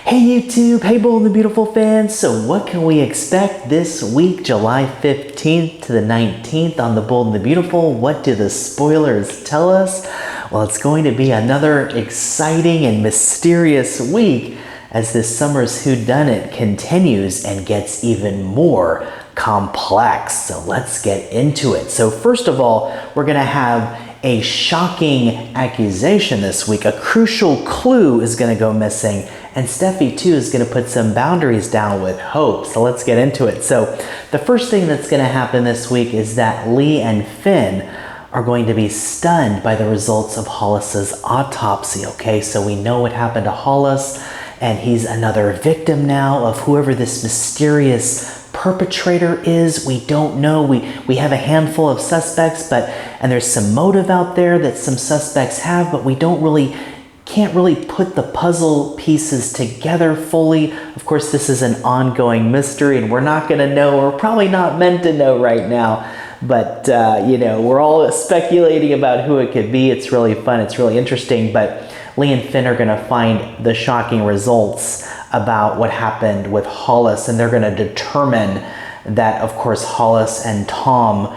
Hey YouTube, hey Bold and Beautiful fans. So what can we expect this week, July 15th to the 19th on the Bold and the Beautiful? What do the spoilers tell us? Well, it's going to be another exciting and mysterious week as this summer's whodunit continues and gets even more complex. So let's get into it. So first of all, we're going to have a shocking accusation this week. A crucial clue is going to go missing, and Steffi too is going to put some boundaries down with Hope. So let's get into it. So the first thing that's going to happen this week is that Li and Finn are going to be stunned by the results of Hollis's autopsy. Okay, so we know what happened to Hollis, and he's another victim now of whoever this mysterious perpetrator is. We don't know. We have a handful of suspects, and there's some motive out there that some suspects have, but we can't really put the puzzle pieces together fully. Of course, this is an ongoing mystery, and we're not going to know. We're probably not meant to know right now, but you know, we're all speculating about who it could be. It's really fun. It's really interesting, but Li and Finn are going to find the shocking results about what happened with Hollis, and they're going to determine that, of course, Hollis and Tom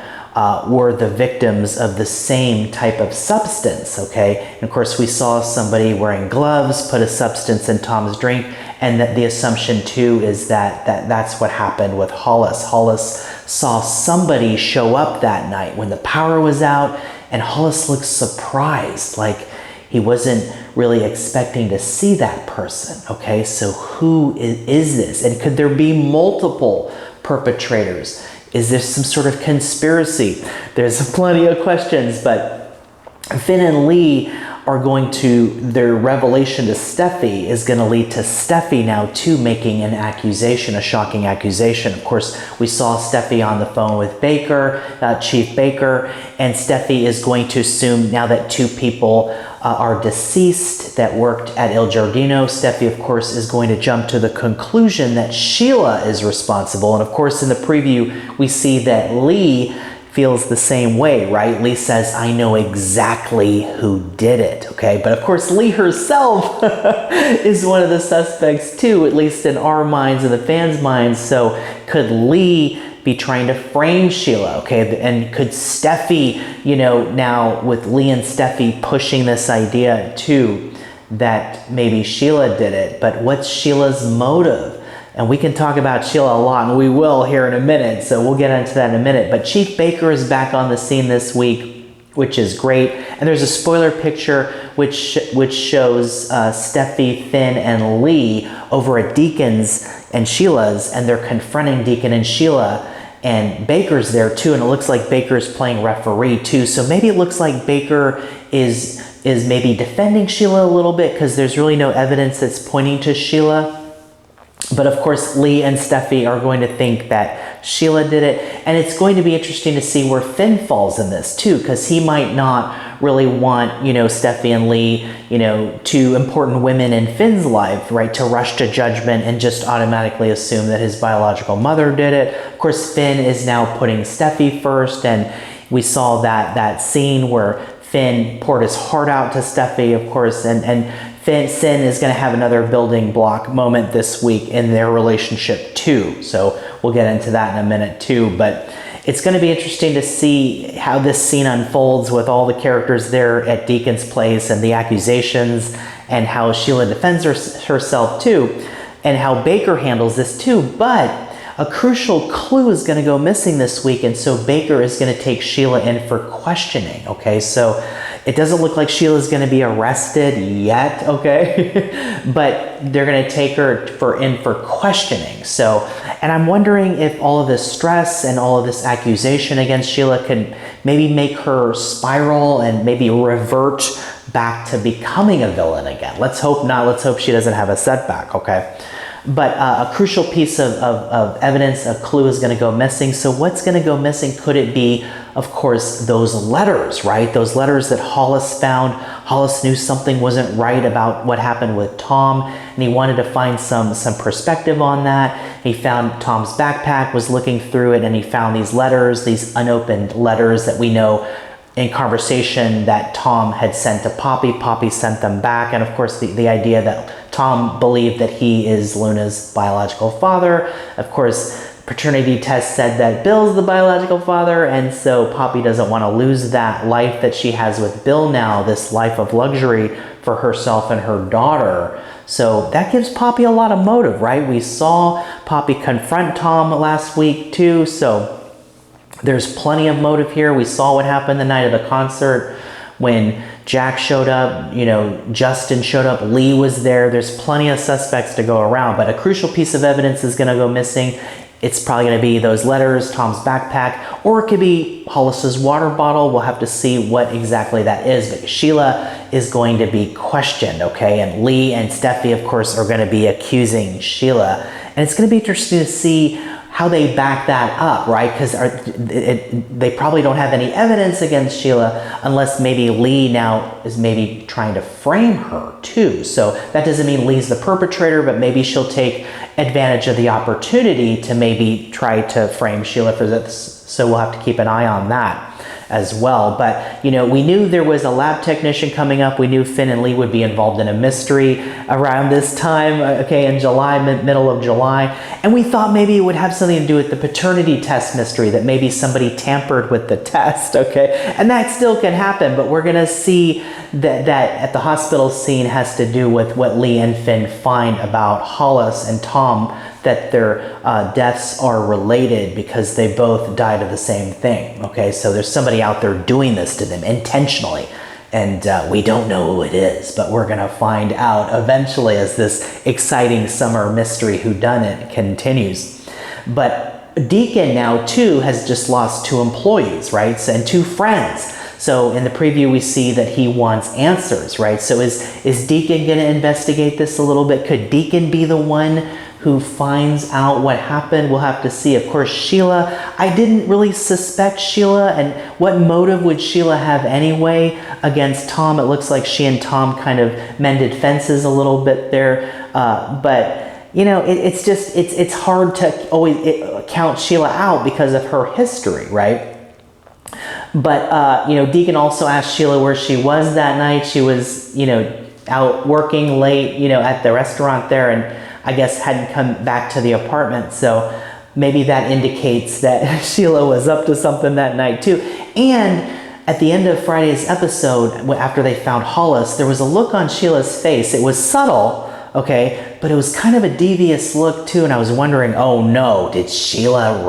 were the victims of the same type of substance, okay? And of course, we saw somebody wearing gloves put a substance in Tom's drink, and that the assumption too is that's what happened with Hollis. Hollis saw somebody show up that night when the power was out, and Hollis looked surprised, like he wasn't really expecting to see that person, okay? So who is this? And could there be multiple perpetrators? Is this some sort of conspiracy? There's plenty of questions, but Finn and Li are going to, their revelation to Steffi is going to lead to Steffi now too making an accusation, a shocking accusation. Of course, we saw Steffi on the phone with Baker, Chief Baker, and Steffi is going to assume now that two people are deceased that worked at Il Giardino. Steffi, of course, is going to jump to the conclusion that Sheila is responsible. And of course, in the preview, we see that Li feels the same way, right? Li says, I know exactly who did it, okay? But of course, Li herself is one of the suspects too, at least in our minds and the fans' minds. So could Li be trying to frame Sheila, okay? And could Steffi, you know, now with Li and Steffi pushing this idea too, that maybe Sheila did it, but what's Sheila's motive? And we can talk about Sheila a lot, and we will here in a minute, so we'll get into that in a minute. But Chief Baker is back on the scene this week, which is great. And there's a spoiler picture which shows Steffi, Finn, and Li over at Deacon's and Sheila's, and they're confronting Deacon and Sheila, and Baker's there too, and it looks like Baker's playing referee too. So maybe it looks like Baker is maybe defending Sheila a little bit, because there's really no evidence that's pointing to Sheila. But of course, Li and Steffi are going to think that Sheila did it. And it's going to be interesting to see where Finn falls in this too, because he might not really want, you know, Steffi and Li, you know, two important women in Finn's life, right, to rush to judgment and just automatically assume that his biological mother did it. Of course, Finn is now putting Steffi first, and we saw that scene where Finn poured his heart out to Steffi, of course, and Finn is going to have another building block moment this week in their relationship too. So we'll get into that in a minute too. But it's going to be interesting to see how this scene unfolds with all the characters there at Deacon's place and the accusations, and how Sheila defends herself too, and how Baker handles this too. But a crucial clue is going to go missing this week, and so Baker is going to take Sheila in for questioning, okay? So it doesn't look like Sheila's going to be arrested yet, okay? But they're going to take her in for questioning. So, and I'm wondering if all of this stress and all of this accusation against Sheila can maybe make her spiral and maybe revert back to becoming a villain again. Let's hope not. Let's hope she doesn't have a setback, okay? But a crucial piece of evidence, a clue, is going to go missing. So what's going to go missing? Could it be, of course, those letters, right? Those letters that Hollis found. Hollis knew something wasn't right about what happened with Tom, and he wanted to find some perspective on that. He found Tom's backpack, was looking through it, and he found these letters, these unopened letters that we know in conversation that Tom had sent to Poppy. Poppy sent them back, and of course the idea that Tom believed that he is Luna's biological father. Of course, paternity test said that Bill's the biological father, and so Poppy doesn't want to lose that life that she has with Bill now, this life of luxury for herself and her daughter. So that gives Poppy a lot of motive, right? We saw Poppy confront Tom last week too, so there's plenty of motive here. We saw what happened the night of the concert when Jack showed up, you know, Justin showed up, Li was there. There's plenty of suspects to go around, but a crucial piece of evidence is going to go missing. It's probably going to be those letters, Tom's backpack, or it could be Hollis's water bottle. We'll have to see what exactly that is. But Sheila is going to be questioned, okay? And Li and Steffi, of course, are going to be accusing Sheila. And it's going to be interesting to see how they back that up, right? Because they probably don't have any evidence against Sheila unless maybe Li now is maybe trying to frame her too. So that doesn't mean Li's the perpetrator, but maybe she'll take advantage of the opportunity to maybe try to frame Sheila for this. So we'll have to keep an eye on that as well. But, you know, we knew there was a lab technician coming up. We knew Finn and Li would be involved in a mystery around this time, okay, in July, middle of July. And we thought maybe it would have something to do with the paternity test mystery, that maybe somebody tampered with the test, okay? And that still can happen, but we're going to see that at the hospital scene has to do with what Li and Finn find about Hollis and Tom, that their deaths are related because they both died of the same thing, okay? So there's somebody out there doing this to them intentionally, and we don't know who it is, but we're gonna find out eventually as this exciting summer mystery whodunit continues. But Deacon now too has just lost 2 employees, right? And 2 friends. So in the preview, we see that he wants answers, right? So is Deacon gonna investigate this a little bit? Could Deacon be the one who finds out what happened? We'll have to see. Of course, Sheila, I didn't really suspect Sheila, and what motive would Sheila have anyway against Tom? It looks like she and Tom kind of mended fences a little bit there, but you know, it's hard to always count Sheila out because of her history, right? But, you know, Deacon also asked Sheila where she was that night. She was, you know, out working late, you know, at the restaurant there, and I guess hadn't come back to the apartment. So maybe that indicates that Sheila was up to something that night too. And at the end of Friday's episode, after they found Hollis, there was a look on Sheila's face. It was subtle, okay, but it was kind of a devious look too. And I was wondering, oh no, did Sheila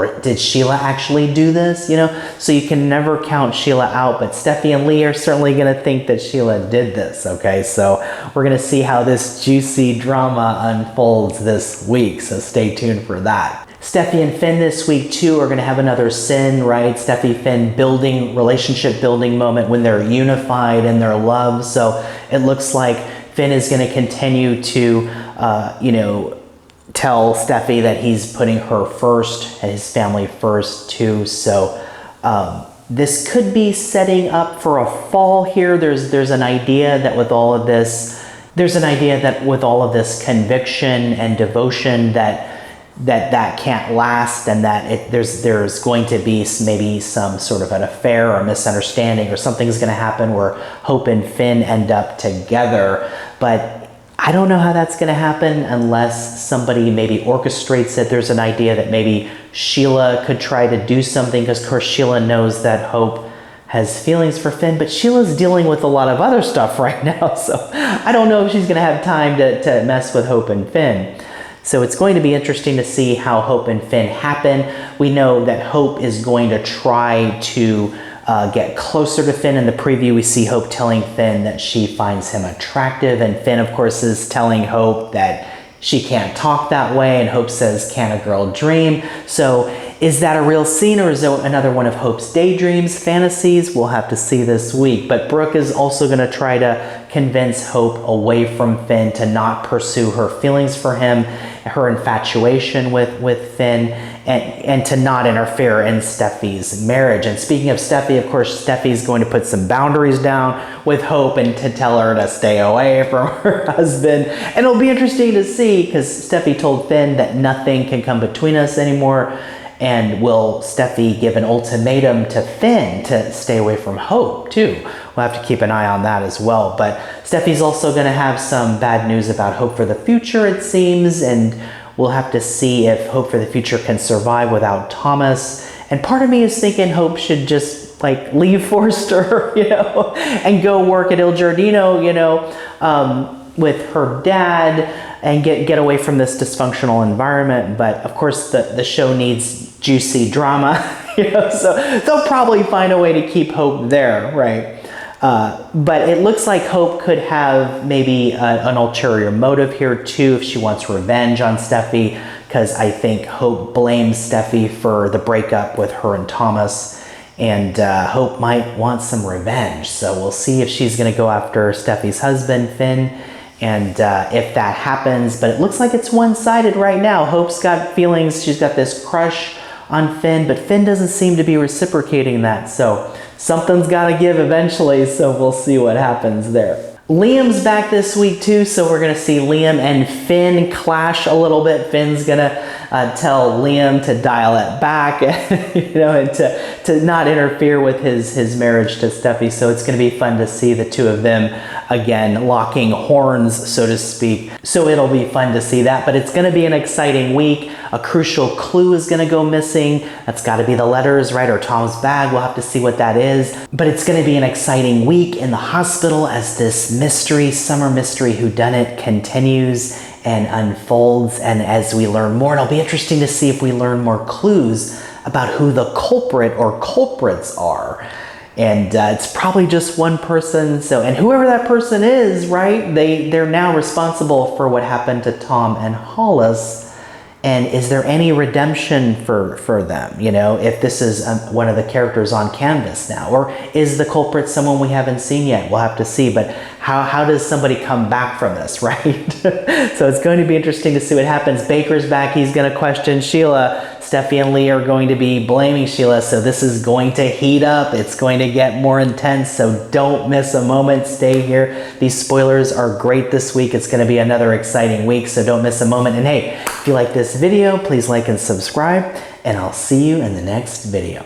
actually do this? You know, so you can never count Sheila out, but Steffy and Li are certainly going to think that Sheila did this, okay? So we're going to see how this juicy drama unfolds this week, so stay tuned for that. Steffi and Finn this week too are going to have another sin, right? Steffi, Finn relationship building moment when they're unified in their love. So it looks like Finn is going to continue to, you know, tell Steffi that he's putting her first and his family first too. So this could be setting up for a fall here. There's an idea that with all of this, conviction and devotion that can't last, and that there's going to be maybe some sort of an affair or misunderstanding, or something's going to happen where Hope and Finn end up together. But I don't know how that's going to happen unless somebody maybe orchestrates it. There's an idea that maybe Sheila could try to do something, because of course Sheila knows that Hope has feelings for Finn, but Sheila's dealing with a lot of other stuff right now, so I don't know if she's going to have time to mess with Hope and Finn. So it's going to be interesting to see how Hope and Finn happen. We know that Hope is going to try to get closer to Finn. In the preview, we see Hope telling Finn that she finds him attractive, and Finn, of course, is telling Hope that she can't talk that way, and Hope says, "Can a girl dream?" So is that a real scene, or is it another one of Hope's daydreams, fantasies? We'll have to see this week. But Brooke is also going to try to convince Hope away from Finn, to not pursue her feelings for him, her infatuation with Finn, and to not interfere in Steffi's marriage. And speaking of Steffi, of course, Steffi's going to put some boundaries down with Hope and to tell her to stay away from her husband. And it'll be interesting to see, because Steffi told Finn that nothing can come between us anymore. And will Steffi give an ultimatum to Finn to stay away from Hope too? We'll have to keep an eye on that as well. But Steffi's also going to have some bad news about Hope for the Future, it seems, and we'll have to see if Hope for the Future can survive without Thomas. And part of me is thinking Hope should just like leave Forster, you know, and go work at Il Giardino, you know, with her dad and get away from this dysfunctional environment. But of course the show needs juicy drama, you know, so they'll probably find a way to keep Hope there, right? But it looks like Hope could have maybe an ulterior motive here too if she wants revenge on Steffi, because I think Hope blames Steffi for the breakup with her and Thomas, and Hope might want some revenge. So we'll see if she's going to go after Steffi's husband, Finn, and if that happens. But it looks like it's one-sided right now. Hope's got feelings. She's got this crush on Finn, but Finn doesn't seem to be reciprocating that. So something's got to give eventually, so we'll see what happens there. Liam's back this week too, so we're going to see Liam and Finn clash a little bit. Finn's going to tell Liam to dial it back, you know, and to not interfere with his marriage to Steffi. So it's going to be fun to see the two of them again locking horns, so to speak. So it'll be fun to see that, but it's going to be an exciting week. A crucial clue is going to go missing. That's got to be the letters, right? Or Tom's bag. We'll have to see what that is. But it's going to be an exciting week in the hospital as this mystery, summer mystery whodunit continues and unfolds. And as we learn more, it'll be interesting to see if we learn more clues about who the culprit or culprits are. And it's probably just one person. So, and whoever that person is, right? They're now responsible for what happened to Tom and Hollis. And is there any redemption for them? You know, if this is one of the characters on canvas now, or is the culprit someone we haven't seen yet? We'll have to see. But how does somebody come back from this, right? So it's going to be interesting to see what happens. Baker's back. He's going to question Sheila. Steffy and Li are going to be blaming Sheila. So this is going to heat up. It's going to get more intense. So don't miss a moment. Stay here. These spoilers are great this week. It's going to be another exciting week. So don't miss a moment. And hey, if you like this video, please like and subscribe. And I'll see you in the next video.